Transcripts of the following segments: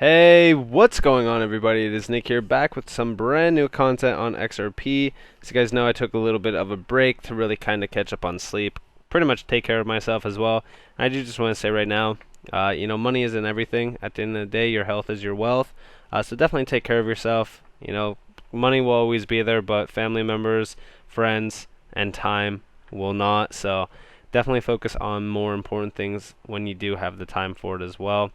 Hey, what's going on, everybody? It is Nick here, back with some brand new content on XRP. As you guys know, I took a little bit of a break to really kind of catch up on sleep, pretty much take care of myself as well. I do just want to say right now, money isn't everything. At the end of the day, your health is your wealth. So definitely take care of yourself. Money will always be there, but family members, friends, and time will not. So definitely focus on more important things when you do have the time for it as well.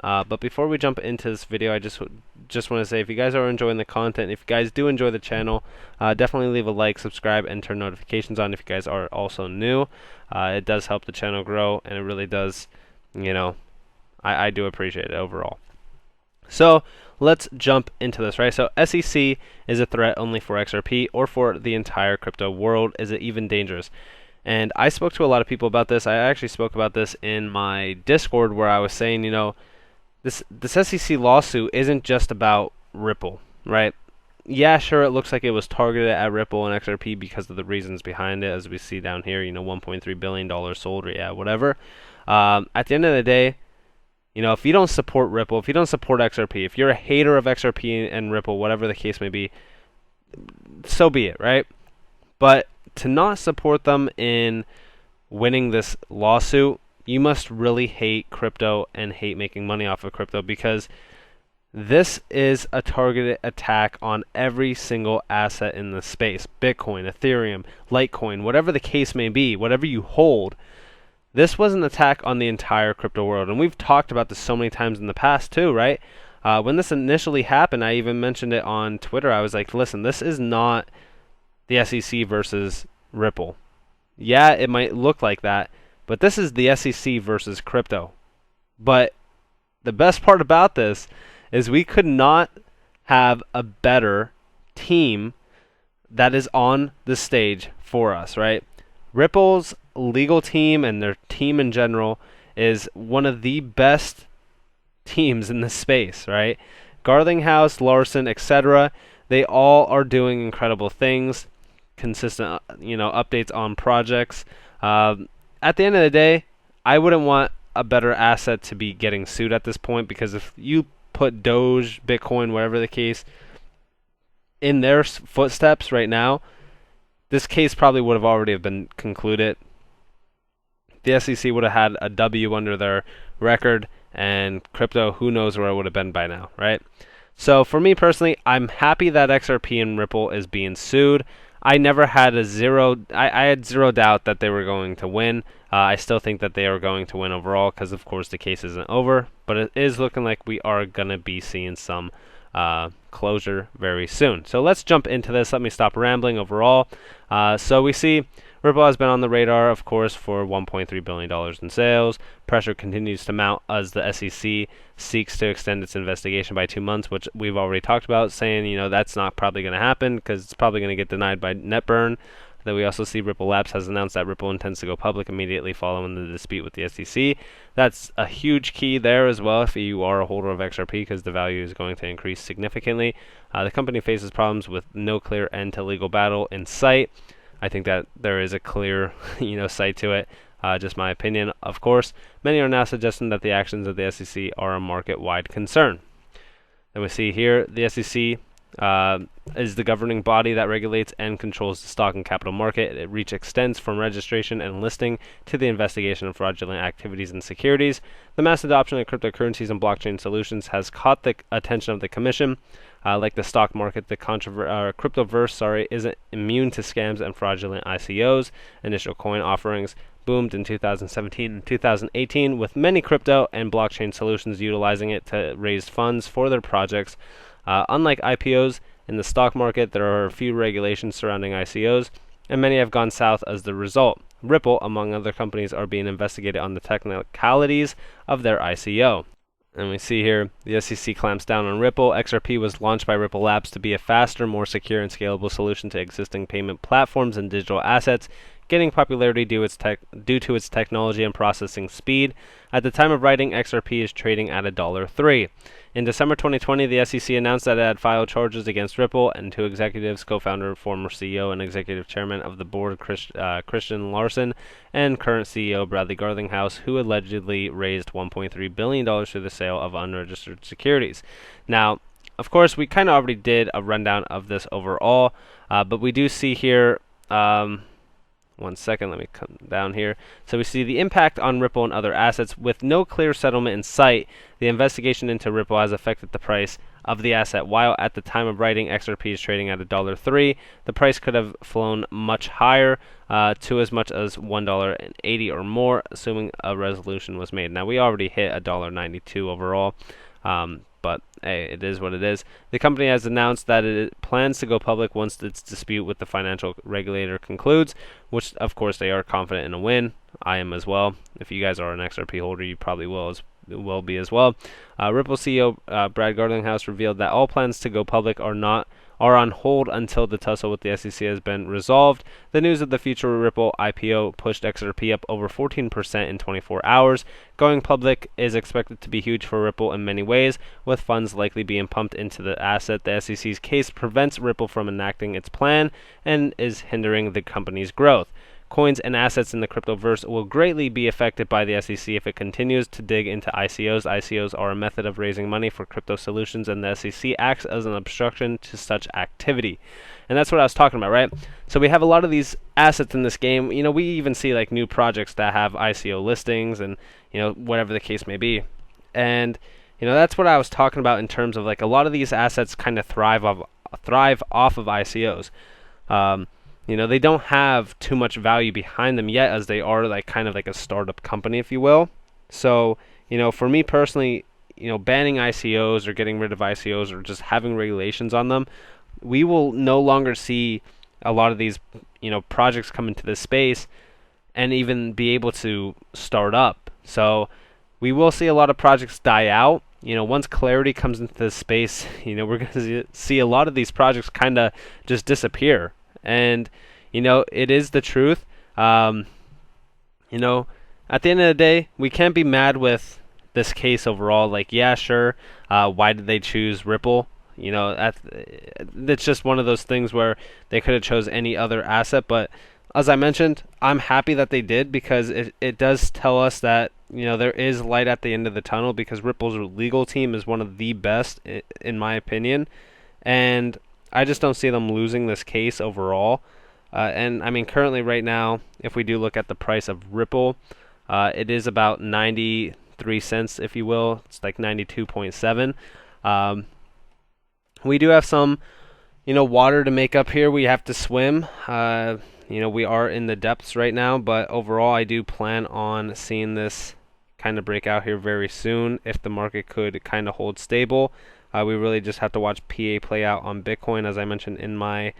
But before we jump into this video, I just want to say, if you guys are enjoying the content, if you guys do enjoy the channel, definitely leave a like, subscribe, and turn notifications on if you guys are also new. It does help the channel grow, and it really does, I do appreciate it overall. So let's jump into this, right? So SEC is a threat only for XRP or for the entire crypto world. Is it even dangerous? And I spoke to a lot of people about this. I actually spoke about this in my Discord, where I was saying, this SEC lawsuit isn't just about Ripple, right? Yeah, sure, it looks like it was targeted at Ripple and XRP because of the reasons behind it, as we see down here. $1.3 billion sold, or yeah, whatever. At the end of the day, if you don't support Ripple, if you don't support XRP, if you're a hater of XRP and Ripple, whatever the case may be, so be it, right? But to not support them in winning this lawsuit, you must really hate crypto and hate making money off of crypto, because this is a targeted attack on every single asset in the space. Bitcoin, Ethereum, Litecoin, whatever the case may be, whatever you hold. This was an attack on the entire crypto world. And we've talked about this so many times in the past too, right? When this initially happened, I even mentioned it on Twitter. I was like, listen, this is not the SEC versus Ripple. Yeah, it might look like that, but this is the SEC versus crypto. But the best part about this is we could not have a better team that is on the stage for us, right? Ripple's legal team and their team in general is one of the best teams in the space, right? Garlinghouse, Larson, etc. They all are doing incredible things, consistent, updates on projects. At the end of the day, I wouldn't want a better asset to be getting sued at this point, because if you put Doge, Bitcoin, whatever the case, in their footsteps right now, this case probably would have already been concluded. The SEC would have had a W under their record, and crypto, who knows where it would have been by now, right? So for me personally, I'm happy that XRP and Ripple is being sued. I never had I had zero doubt that they were going to win. I still think that they are going to win overall, because of course the case isn't over, but it is looking like we are going to be seeing some closure very soon. So let's jump into this. Let me stop rambling overall. So we see Ripple has been on the radar, of course, for $1.3 billion in sales. Pressure continues to mount as the SEC seeks to extend its investigation by 2 months, which we've already talked about, saying, that's not probably going to happen because it's probably going to get denied by NetBurn. Then we also see Ripple Labs has announced that Ripple intends to go public immediately following the dispute with the SEC. That's a huge key there as well if you are a holder of XRP, because the value is going to increase significantly. The company faces problems with no clear end to legal battle in sight. I think that there is a clear, side to it. Just my opinion, of course. Many are now suggesting that the actions of the SEC are a market-wide concern. Then we see here the SEC is the governing body that regulates and controls the stock and capital market. Its reach extends from registration and listing to the investigation of fraudulent activities and securities. The mass adoption of cryptocurrencies and blockchain solutions has caught the attention of the Commission. Like the stock market, the cryptoverse isn't immune to scams and fraudulent ICOs. Initial coin offerings boomed in 2017 and 2018, with many crypto and blockchain solutions utilizing it to raise funds for their projects. Unlike IPOs in the stock market, there are a few regulations surrounding ICOs, and many have gone south as the result. Ripple, among other companies, are being investigated on the technicalities of their ICO. And we see here the SEC clamps down on Ripple. XRP was launched by Ripple Labs to be a faster, more secure, and scalable solution to existing payment platforms and digital assets. gaining popularity due to its technology and processing speed. At the time of writing, XRP is trading at $1.03. In December 2020, the SEC announced that it had filed charges against Ripple and two executives, co-founder, former CEO, and executive chairman of the board, Christian Larson, and current CEO Bradley Garlinghouse, who allegedly raised $1.3 billion through the sale of unregistered securities. Now, of course, we kind of already did a rundown of this overall, but we do see here, one second, let me come down here. So we see the impact on Ripple and other assets. With no clear settlement in sight, the investigation into Ripple has affected the price of the asset. While at the time of writing, XRP is trading at $1.03, the price could have flown much higher to as much as $1.80 or more, assuming a resolution was made. Now, we already hit $1.92 overall. But hey, it is what it is. The company has announced that it plans to go public once its dispute with the financial regulator concludes, which of course they are confident in a win. I am as well. If you guys are an XRP holder, you probably will be as well. Ripple CEO Brad Garlinghouse revealed that all plans to go public are on hold until the tussle with the SEC has been resolved. The news of the future Ripple IPO pushed XRP up over 14% in 24 hours. Going public is expected to be huge for Ripple in many ways, with funds likely being pumped into the asset. The SEC's case prevents Ripple from enacting its plan and is hindering the company's growth. Coins and assets in the cryptoverse will greatly be affected by the SEC if it continues to dig into ICOs. ICOs are a method of raising money for crypto solutions, and the SEC acts as an obstruction to such activity. And that's what I was talking about, right? So we have a lot of these assets in this game. You know, we even see like new projects that have ICO listings and, you know, whatever the case may be. And, you know, that's what I was talking about in terms of like a lot of these assets kind of thrive off of ICOs. You know, they don't have too much value behind them yet, as they are like kind of like a startup company, if you will. So, you know, for me personally, you know, banning ICOs or getting rid of ICOs or just having regulations on them, we will no longer see a lot of these, you know, projects come into this space and even be able to start up. So we will see a lot of projects die out. You know, once clarity comes into this space, you know, we're going to see a lot of these projects kind of just disappear. And, you know, it is the truth. You know, at the end of the day, we can't be mad with this case overall. Like, yeah, sure. Why did they choose Ripple? You know, it's just one of those things where they could have chose any other asset. But as I mentioned, I'm happy that they did, because it does tell us that, you know, there is light at the end of the tunnel, because Ripple's legal team is one of the best, in my opinion. And I just don't see them losing this case overall. And I mean, currently right now, if we do look at the price of Ripple, it is about 93 cents, if you will. It's like 92.7. We do have some, you know, water to make up here. We have to swim. You know, we are in the depths right now, but overall, I do plan on seeing this kind of break out here very soon if the market could kind of hold stable. We really just have to watch PA play out on Bitcoin. As I mentioned in my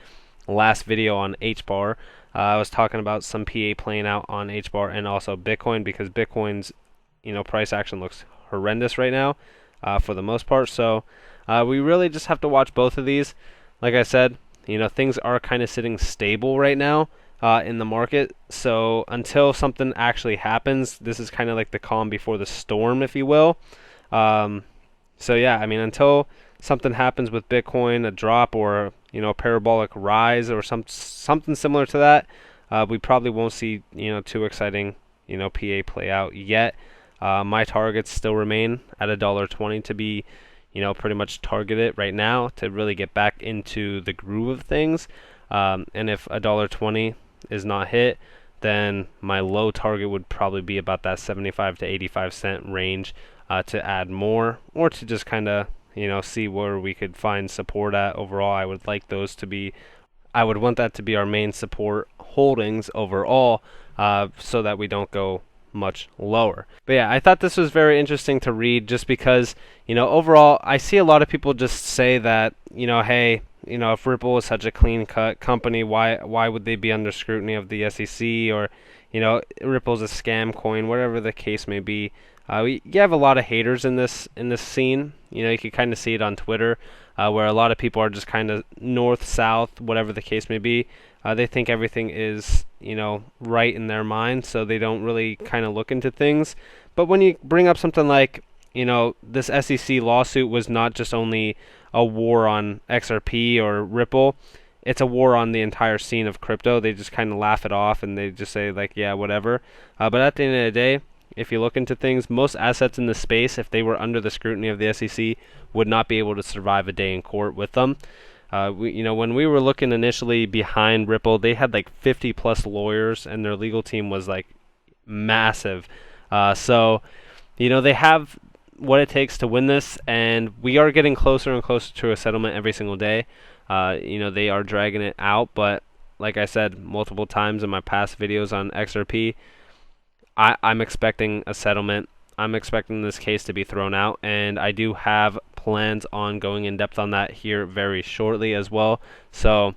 last video on HBAR, I was talking about some PA playing out on HBAR and also Bitcoin, because Bitcoin's, you know, price action looks horrendous right now for the most part. So we really just have to watch both of these. Like I said, you know, things are kind of sitting stable right now in the market. So until something actually happens, this is kind of like the calm before the storm, if you will. So yeah, I mean, until something happens with Bitcoin, a drop or, you know, a parabolic rise or something similar to that, we probably won't see, you know, too exciting, you know, PA play out yet. My targets still remain at $1.20 to be, you know, pretty much targeted right now to really get back into the groove of things. And if $1.20 is not hit, then my low target would probably be about that 75 to 85 cent range. To add more, or to just kind of, you know, see where we could find support at. Overall, I would want that to be our main support holdings overall, so that we don't go much lower. But yeah, I thought this was very interesting to read, just because, you know, overall, I see a lot of people just say that, you know, hey, you know, if Ripple is such a clean-cut company, why would they be under scrutiny of the SEC, or, you know, Ripple's a scam coin, whatever the case may be. You have a lot of haters in this scene, You know, you can kind of see it on Twitter, where a lot of people are just kind of north, south, whatever the case may be. They think everything is, you know, right in their mind, so they don't really kind of look into things. But when you bring up something like, you know, this SEC lawsuit was not just only a war on XRP or Ripple, it's a war on the entire scene of crypto. They just kind of laugh it off and they just say, like, yeah, whatever. But at the end of the day, if you look into things, most assets in the space, if they were under the scrutiny of the SEC, would not be able to survive a day in court with them. You know, when we were looking initially behind Ripple, they had like 50 plus lawyers, and their legal team was like massive. So, you know, they have what it takes to win this, and we are getting closer and closer to a settlement every single day. You know, they are dragging it out, but like I said multiple times in my past videos on XRP, I'm expecting a settlement. I'm expecting this case to be thrown out, and I do have plans on going in depth on that here very shortly as well. So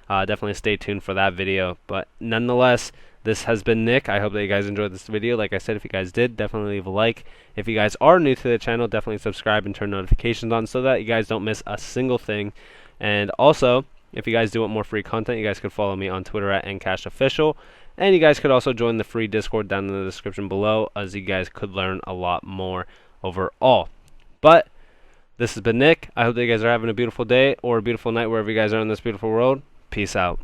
definitely stay tuned for that video. But nonetheless, this has been Nick. I hope that you guys enjoyed this video. Like I said, if you guys did, definitely leave a like. If you guys are new to the channel, definitely subscribe and turn notifications on so that you guys don't miss a single thing. And also, if you guys do want more free content, you guys could follow me on Twitter at NCashOfficial. And you guys could also join the free Discord down in the description below, as you guys could learn a lot more overall. But this has been Nick. I hope that you guys are having a beautiful day or a beautiful night wherever you guys are in this beautiful world. Peace out.